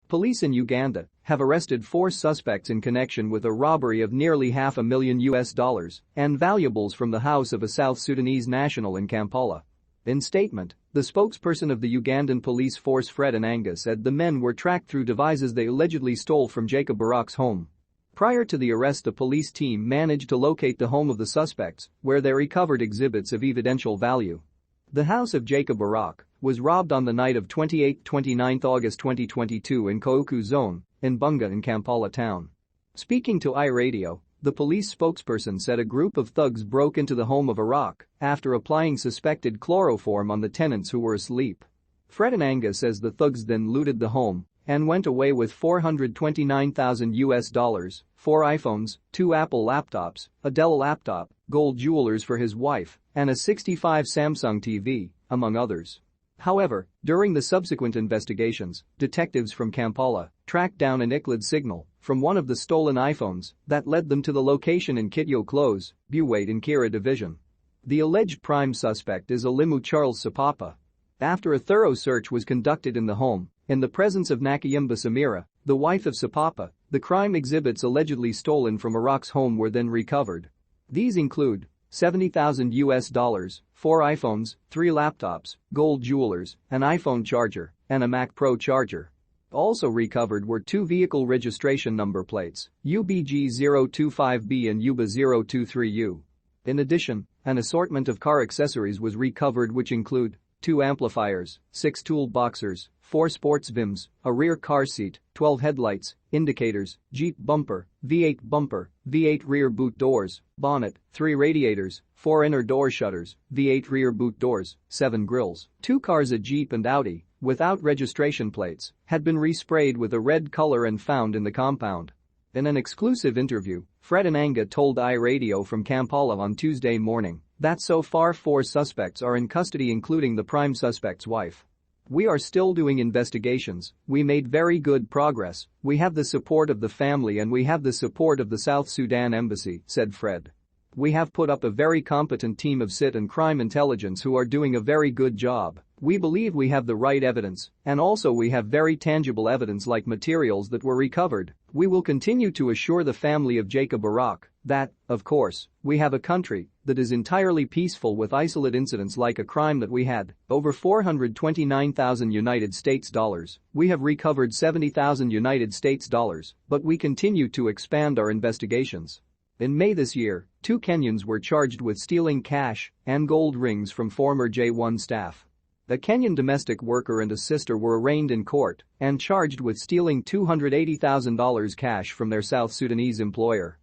Police in Uganda have arrested 4 suspects in connection with a robbery of nearly $500,000 and valuables from the house of a South Sudanese national in Kampala. In statement, the spokesperson of the Ugandan police force Fred Enanga said the men were tracked through devices they allegedly stole from Jacob Barak's home. Prior to the arrest, the police team managed to locate the home of the suspects, where they recovered exhibits of evidential value. The house of Jacob Barak was robbed on the night of 28-29 August 2022 in Kouku Zone, in Bunga in Kampala town. Speaking to iRadio, the police spokesperson said a group of thugs broke into the home of Barak after applying suspected chloroform on the tenants who were asleep. Fred Enanga says the thugs then looted the home and went away with $429,000, 4 iPhones, 2 Apple laptops, a Dell laptop, gold jewelers for his wife, and a 65 Samsung TV, among others. However, during the subsequent investigations, detectives from Kampala tracked down an ICLID signal from one of the stolen iPhones that led them to the location in Kityo Close, Buwate in Kira Division. The alleged prime suspect is Alimu Charles Sapapa. After a thorough search was conducted in the home, in the presence of Nakayimba Samira, the wife of Sapapa, the crime exhibits allegedly stolen from Barak's home were then recovered. These include $70,000, 4 iPhones, 3 laptops, gold jewelers, an iPhone charger, and a Mac Pro charger. Also recovered were 2 vehicle registration number plates, UBG025B and UBA023U. In addition, an assortment of car accessories was recovered which include 2 amplifiers, 6 toolboxers, 4 sports VIMs, a rear car seat, 12 headlights, indicators, Jeep bumper, V8 rear boot doors, bonnet, 3 radiators, 4 inner door shutters, V8 rear boot doors, 7 grills. 2 cars, a Jeep and Audi, without registration plates, had been resprayed with a red color and found in the compound. In an exclusive interview, Fred Enanga told iRadio from Kampala on Tuesday morning that so far 4 suspects are in custody including the prime suspect's wife. "We are still doing investigations, we made very good progress, we have the support of the family and we have the support of the South Sudan embassy," said Fred. "We have put up a very competent team of CIT and crime intelligence who are doing a very good job. We believe we have the right evidence and also we have very tangible evidence like materials that were recovered. We will continue to assure the family of Jacob Barak that, of course, we have a country that is entirely peaceful with isolate incidents like a crime that we had, over $429,000. We have recovered $70,000, but we continue to expand our investigations." In May this year, 2 Kenyans were charged with stealing cash and gold rings from former J1 staff. A Kenyan domestic worker and a sister were arraigned in court and charged with stealing $280,000 cash from their South Sudanese employer.